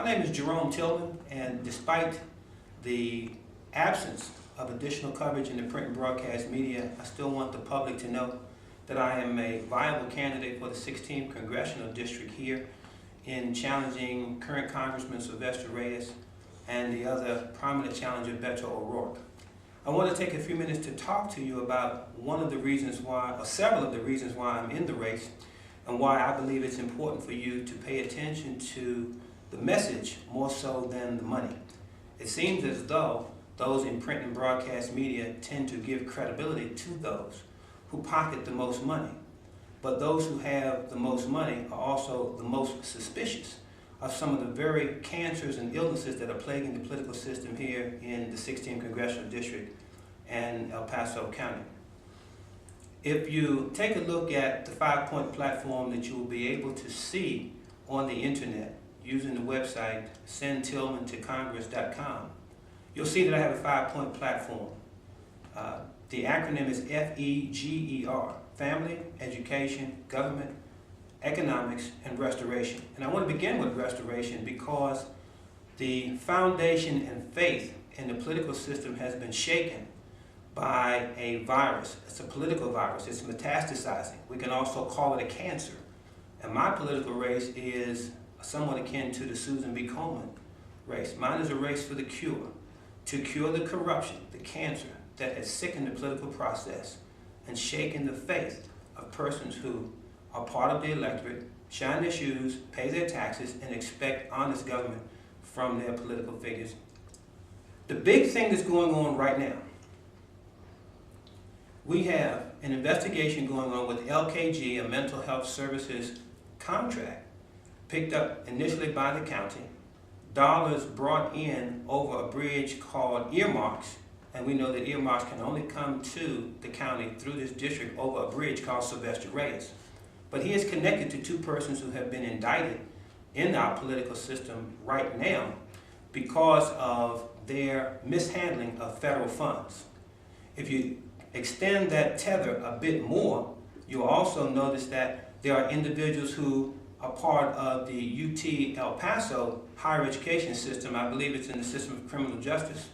My name is Jerome Tillman, and despite the absence of additional coverage in the print and broadcast media, I still want the public to know that I am a viable candidate for the 16th Congressional District here in challenging current Congressman Sylvester Reyes and the other prominent challenger, Beto O'Rourke. I want to take a few minutes to talk to you about one of the reasons why, or several of the reasons why I'm in the race, and why I believe it's important for you to pay attention to the message more so than the money. It seems as though those in print and broadcast media tend to give credibility to those who pocket the most money. But those who have the most money are also the most suspicious of some of the very cancers and illnesses that are plaguing the political system here in the 16th Congressional District and El Paso County. If you take a look at the 5-point platform that you will be able to see on the internet using the website sendtillmantocongress.com, you'll see that I have a 5-point platform. The acronym is FEGER, Family, Education, Government, Economics, and Restoration. And I want to begin with restoration because the foundation and faith in the political system has been shaken by a virus. It's a political virus. It's metastasizing. We can also call it a cancer. And my political race is somewhat akin to the Susan B. Komen race. Mine is a race for the cure, to cure the corruption, the cancer that has sickened the political process and shaken the faith of persons who are part of the electorate, shine their shoes, pay their taxes, and expect honest government from their political figures. The big thing that's going on right now, we have an investigation going on with LKG, a mental health services contract, picked up initially by the county, dollars brought in over a bridge called earmarks, and we know that earmarks can only come to the county through this district over a bridge called Sylvester Reyes. But he is connected to two persons who have been indicted in our political system right now because of their mishandling of federal funds. If you extend that tether a bit more, you'll also notice that there are individuals who are part of the UT El Paso higher education system. I believe it's in the system of criminal justice.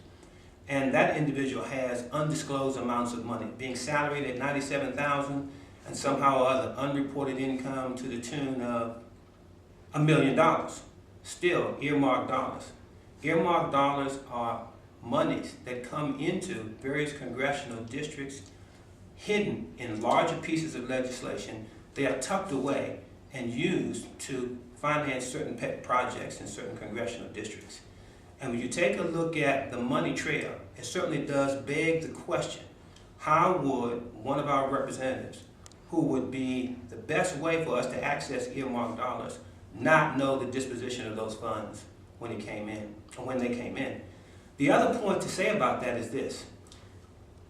And that individual has undisclosed amounts of money, being salaried at $97,000 and somehow or other unreported income to the tune of $1 million. Still, earmarked dollars. Earmarked dollars are monies that come into various congressional districts hidden in larger pieces of legislation. They are tucked away and used to finance certain pet projects in certain congressional districts. And when you take a look at the money trail, it certainly does beg the question, how would one of our representatives, who would be the best way for us to access earmarked dollars, not know the disposition of those funds when it came in, or when they came in? The other point to say about that is this.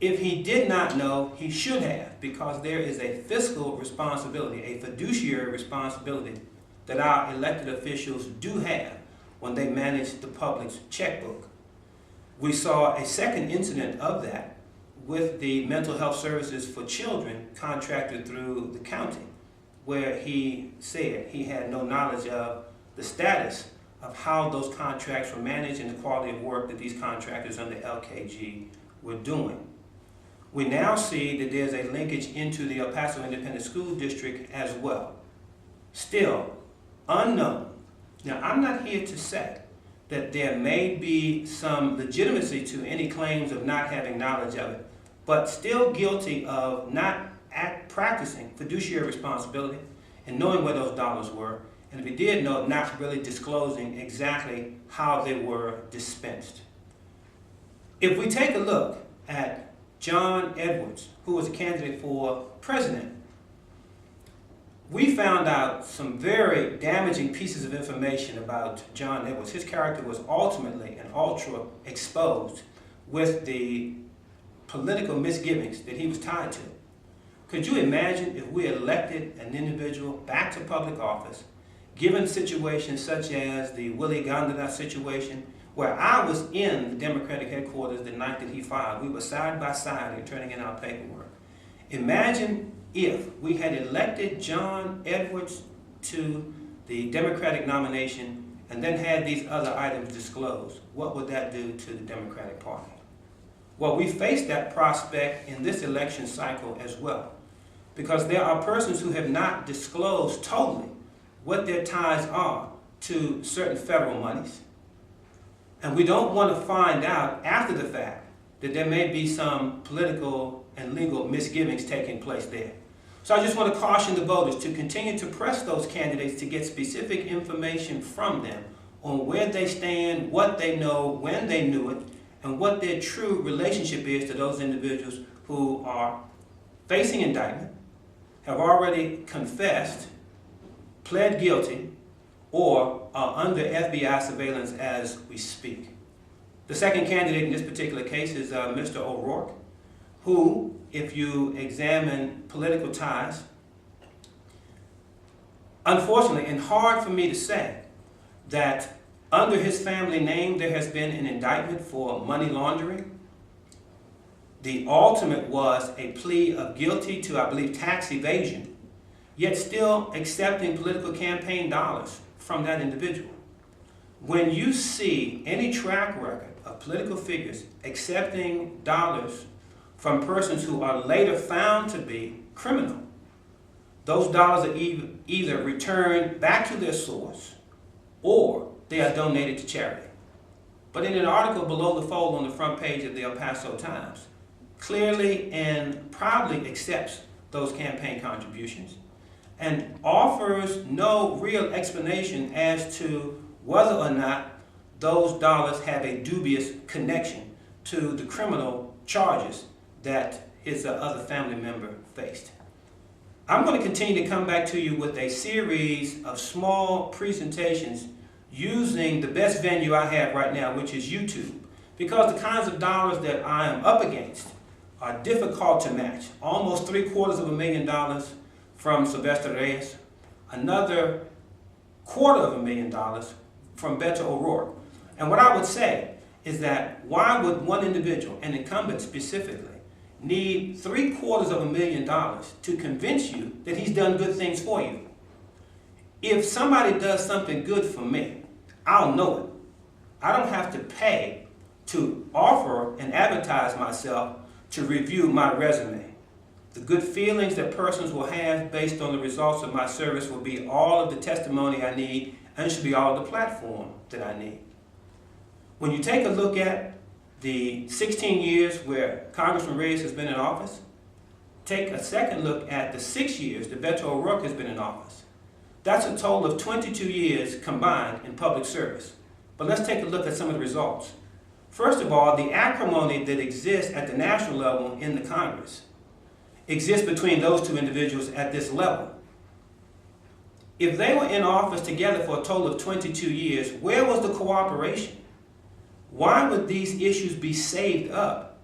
If he did not know, he should have, because there is a fiscal responsibility, a fiduciary responsibility that our elected officials do have when they manage the public's checkbook. We saw a second incident of that with the mental health services for children contracted through the county, where he said he had no knowledge of the status of how those contracts were managed and the quality of work that these contractors under LKG were doing. We now see that there's a linkage into the El Paso Independent School District as well. Still unknown. Now, I'm not here to say that there may be some legitimacy to any claims of not having knowledge of it, but still guilty of not practicing fiduciary responsibility and knowing where those dollars were, and if he did know, not really disclosing exactly how they were dispensed. If we take a look at John Edwards, who was a candidate for president, we found out some very damaging pieces of information about John Edwards. His character was ultimately and ultra exposed with the political misgivings that he was tied to. Could you imagine if we elected an individual back to public office, given situations such as the Willie Gonda situation, where I was in the Democratic headquarters the night that he filed. We were side by side in turning in our paperwork. Imagine if we had elected John Edwards to the Democratic nomination and then had these other items disclosed, what would that do to the Democratic Party? Well, we face that prospect in this election cycle as well, because there are persons who have not disclosed totally what their ties are to certain federal monies. And we don't want to find out after the fact that there may be some political and legal misgivings taking place there. So I just want to caution the voters to continue to press those candidates to get specific information from them on where they stand, what they know, when they knew it, and what their true relationship is to those individuals who are facing indictment, have already confessed, pled guilty, or are under FBI surveillance as we speak. The second candidate in this particular case is Mr. O'Rourke, who, if you examine political ties, unfortunately, and hard for me to say, that under his family name there has been an indictment for money laundering. The ultimate was a plea of guilty to, I believe, tax evasion, yet still accepting political campaign dollars from that individual. When you see any track record of political figures accepting dollars from persons who are later found to be criminal, those dollars are either returned back to their source or they are donated to charity. But in an article below the fold on the front page of the El Paso Times, clearly and proudly accepts those campaign contributions and offers no real explanation as to whether or not those dollars have a dubious connection to the criminal charges that his other family member faced. I'm going to continue to come back to you with a series of small presentations using the best venue I have right now, which is YouTube, because the kinds of dollars that I am up against are difficult to match. Almost $750,000 from Sylvester Reyes, another $250,000 from Beto O'Rourke. And what I would say is that why would one individual, an incumbent specifically, need $750,000 to convince you that he's done good things for you? If somebody does something good for me, I'll know it. I don't have to pay to offer and advertise myself to review my resume. The good feelings that persons will have based on the results of my service will be all of the testimony I need, and should be all of the platform that I need. When you take a look at the 16 years where Congressman Reyes has been in office, take a second look at the 6 years that Beto O'Rourke has been in office. That's a total of 22 years combined in public service. But let's take a look at some of the results. First of all, the acrimony that exists at the national level in the Congress exists between those two individuals at this level. If they were in office together for a total of 22 years, where was the cooperation? Why would these issues be saved up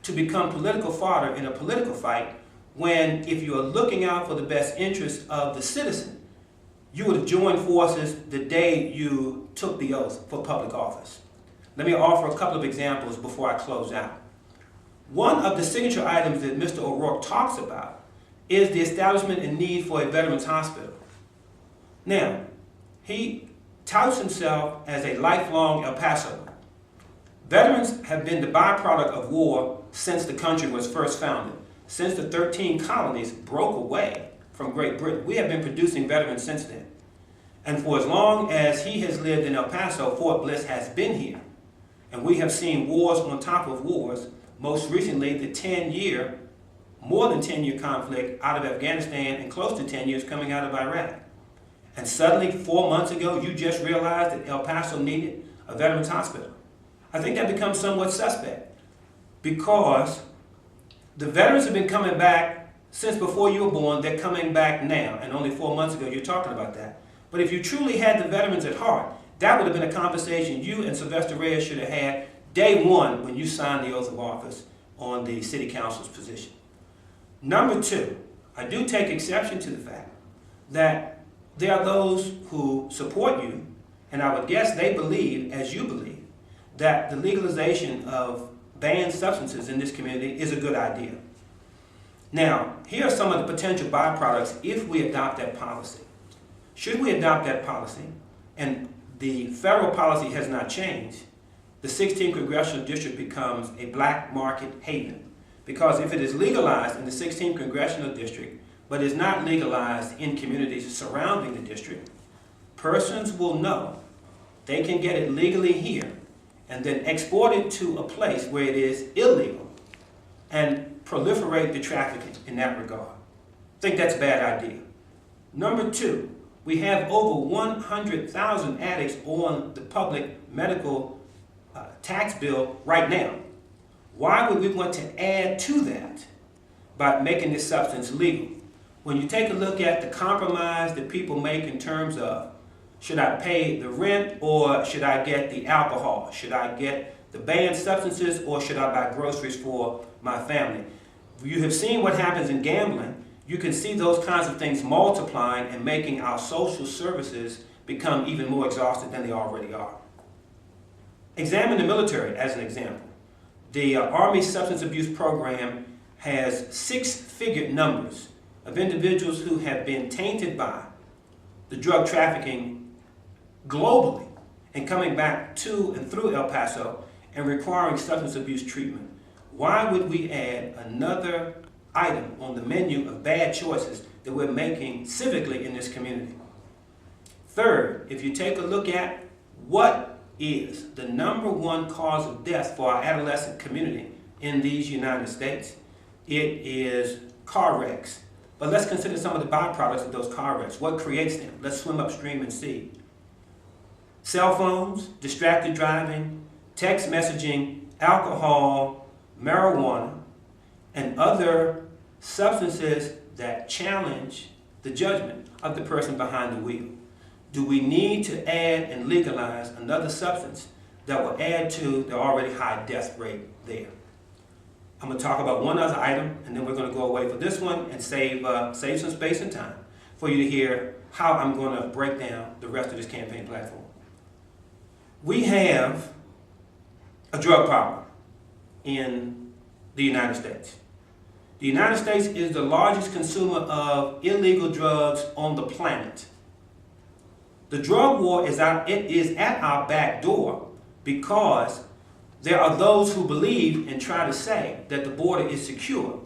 to become political fodder in a political fight when, if you are looking out for the best interest of the citizen, you would have joined forces the day you took the oath for public office? Let me offer a couple of examples before I close out. One of the signature items that Mr. O'Rourke talks about is the establishment and need for a veterans hospital. Now, he touts himself as a lifelong El Paso. Veterans have been the byproduct of war since the country was first founded. Since the 13 colonies broke away from Great Britain, we have been producing veterans since then. And for as long as he has lived in El Paso, Fort Bliss has been here. And we have seen wars on top of wars, most recently the more than 10-year conflict out of Afghanistan and close to 10 years coming out of Iraq. And suddenly, 4 months ago, you just realized that El Paso needed a veterans hospital. I think that becomes somewhat suspect because the veterans have been coming back since before you were born. They're coming back now, and only 4 months ago you're talking about that. But if you truly had the veterans at heart, that would have been a conversation you and Sylvester Reyes should have had day one when you signed the oath of office on the city council's position. Number two, I do take exception to the fact that there are those who support you, and I would guess they believe, as you believe, that the legalization of banned substances in this community is a good idea. Now, here are some of the potential byproducts if we adopt that policy. Should we adopt that policy and the federal policy has not changed, the 16th Congressional District becomes a black market haven. Because if it is legalized in the 16th Congressional District, but is not legalized in communities surrounding the district, persons will know they can get it legally here and then export it to a place where it is illegal and proliferate the trafficking in that regard. I think that's a bad idea. Number two, we have over 100,000 addicts on the public medical tax bill right now. Why would we want to add to that by making this substance legal? When you take a look at the compromise that people make in terms of, should I pay the rent or should I get the alcohol? Should I get the banned substances or should I buy groceries for my family? You have seen what happens in gambling. You can see those kinds of things multiplying and making our social services become even more exhausted than they already are. Examine the military as an example. The Army Substance Abuse Program has six-figure numbers of individuals who have been tainted by the drug trafficking globally and coming back to and through El Paso and requiring substance abuse treatment. Why would we add another item on the menu of bad choices that we're making civically in this community? Third, if you take a look at what is the number one cause of death for our adolescent community in these United States, it is car wrecks. But let's consider some of the byproducts of those car wrecks. What creates them? Let's swim upstream and see. Cell phones, distracted driving, text messaging, alcohol, marijuana, and other substances that challenge the judgment of the person behind the wheel. Do we need to add and legalize another substance that will add to the already high death rate there? I'm going to talk about one other item, and then we're going to go away for this one and save some space and time for you to hear how I'm going to break down the rest of this campaign platform. We have a drug problem in the United States. The United States is the largest consumer of illegal drugs on the planet. The drug war is at our back door because there are those who believe and try to say that the border is secure.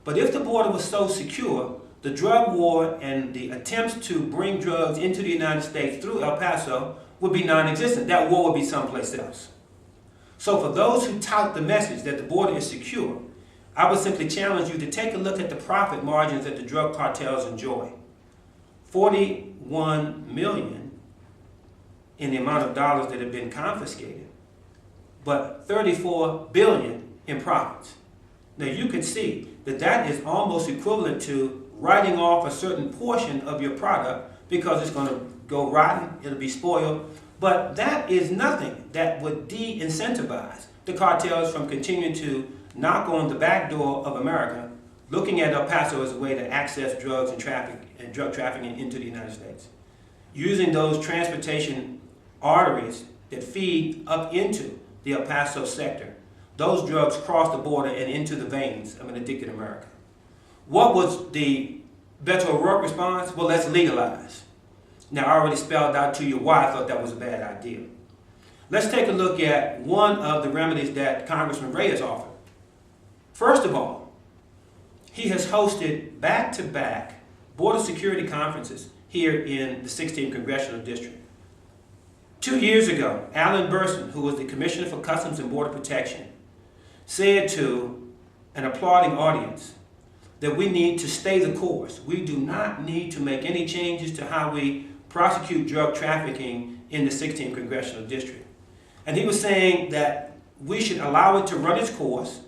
But if the border was so secure, the drug war and the attempts to bring drugs into the United States through El Paso would be non-existent. That war would be someplace else. So for those who tout the message that the border is secure, I would simply challenge you to take a look at the profit margins that the drug cartels enjoy. 41 million in the amount of dollars that have been confiscated, but 34 billion in profits. Now you can see that that is almost equivalent to writing off a certain portion of your product because it's going to go rotten, it'll be spoiled, but that is nothing that would de-incentivize the cartels from continuing to knock on the back door of America, looking at El Paso as a way to access drugs and drug trafficking into the United States. Using those transportation arteries that feed up into the El Paso sector, those drugs cross the border and into the veins of an addicted America. What was the Beto O'Rourke response? Well, let's legalize. Now, I already spelled out to you why I thought that was a bad idea. Let's take a look at one of the remedies that Congressman Ray has offered. First of all, he has hosted back-to-back border security conferences here in the 16th Congressional District. 2 years ago, Alan Burson, who was the Commissioner for Customs and Border Protection, said to an applauding audience that we need to stay the course. We do not need to make any changes to how we prosecute drug trafficking in the 16th Congressional District. And he was saying that we should allow it to run its course,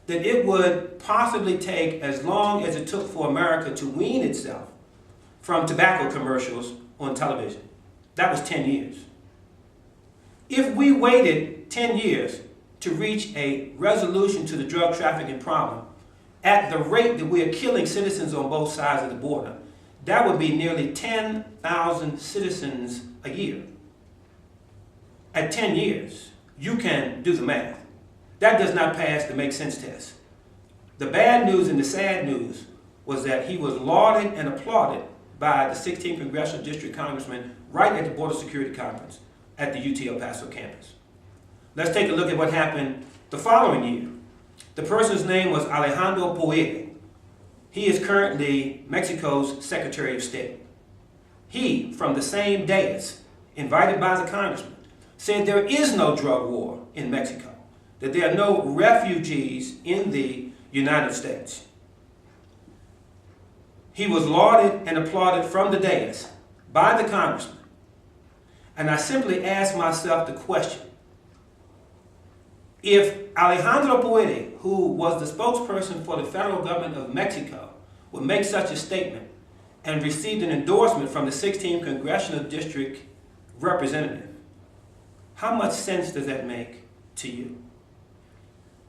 that it would possibly take as long as it took for America to wean itself from tobacco commercials on television. That was 10 years. If we waited 10 years to reach a resolution to the drug trafficking problem at the rate that we are killing citizens on both sides of the border, that would be nearly 10,000 citizens a year. At 10 years, you can do the math. That does not pass the make sense test. The bad news and the sad news was that he was lauded and applauded by the 16th Congressional District Congressman right at the Border Security Conference. at the UT El Paso campus. Let's take a look at what happened the following year. The person's name was Alejandro Poede. He is currently Mexico's Secretary of State. He, from the same dais, invited by the congressman, said there is no drug war in Mexico, that there are no refugees in the United States. He was lauded and applauded from the dais by the congressman. And I simply asked myself the question, if Alejandro Poede, who was the spokesperson for the federal government of Mexico, would make such a statement and received an endorsement from the 16th Congressional District representative, how much sense does that make to you?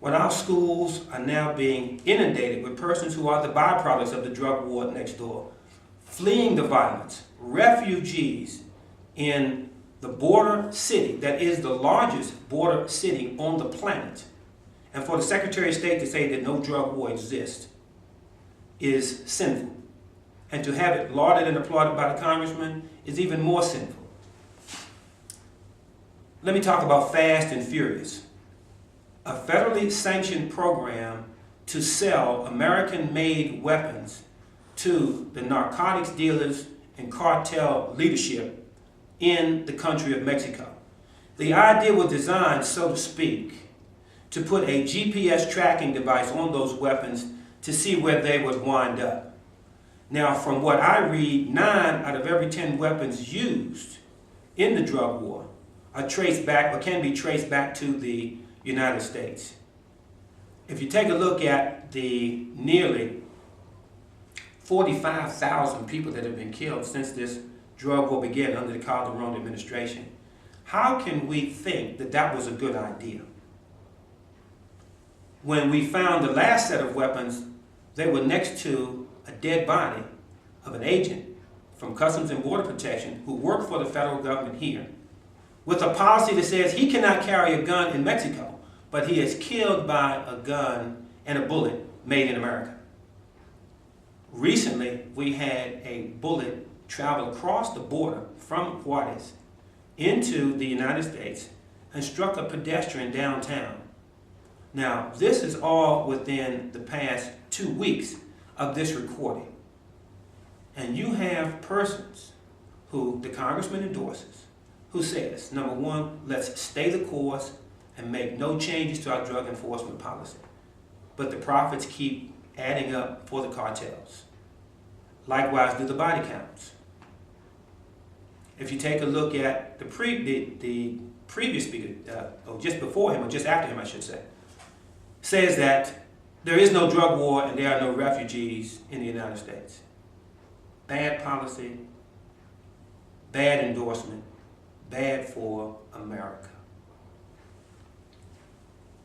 When our schools are now being inundated with persons who are the byproducts of the drug war next door, fleeing the violence, refugees in the border city that is the largest border city on the planet, and for the Secretary of State to say that no drug war exists is sinful. And to have it lauded and applauded by the congressman is even more sinful. Let me talk about Fast and Furious, a federally sanctioned program to sell American-made weapons to the narcotics dealers and cartel leadership in the country of Mexico. The idea was designed, so to speak, to put a GPS tracking device on those weapons to see where they would wind up. Now, from what I read, 9 out of every 10 weapons used in the drug war are traced back, or can be traced back to the United States. If you take a look at the nearly 45,000 people that have been killed since this drug war began under the Calderon administration, how can we think that that was a good idea? When we found the last set of weapons, they were next to a dead body of an agent from Customs and Border Protection who worked for the federal government here, with a policy that says he cannot carry a gun in Mexico, but he is killed by a gun and a bullet made in America. Recently, we had a bullet travel across the border from Juarez into the United States and struck a pedestrian downtown. Now, this is all within the past 2 weeks of this recording. And you have persons who the congressman endorses, who says, number one, let's stay the course and make no changes to our drug enforcement policy. But the profits keep adding up for the cartels. Likewise do the body counts. If you take a look at the previous speaker, or just before him, or just after him, I should say, says that there is no drug war and there are no refugees in the United States. Bad policy, bad endorsement, bad for America.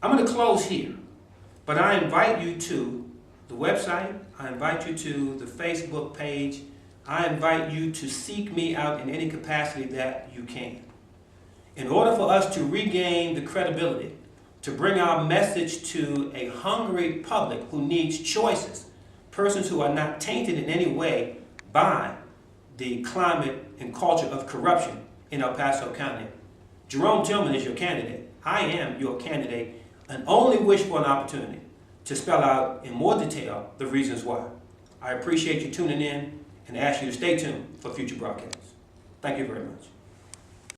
I'm going to close here, but I invite you to the website, I invite you to the Facebook page, I invite you to seek me out in any capacity that you can. In order for us to regain the credibility, to bring our message to a hungry public who needs choices, persons who are not tainted in any way by the climate and culture of corruption in El Paso County, Jerome Tillman is your candidate. I am your candidate, and only wish for an opportunity to spell out in more detail the reasons why. I appreciate you tuning in and ask you to stay tuned for future broadcasts. Thank you very much.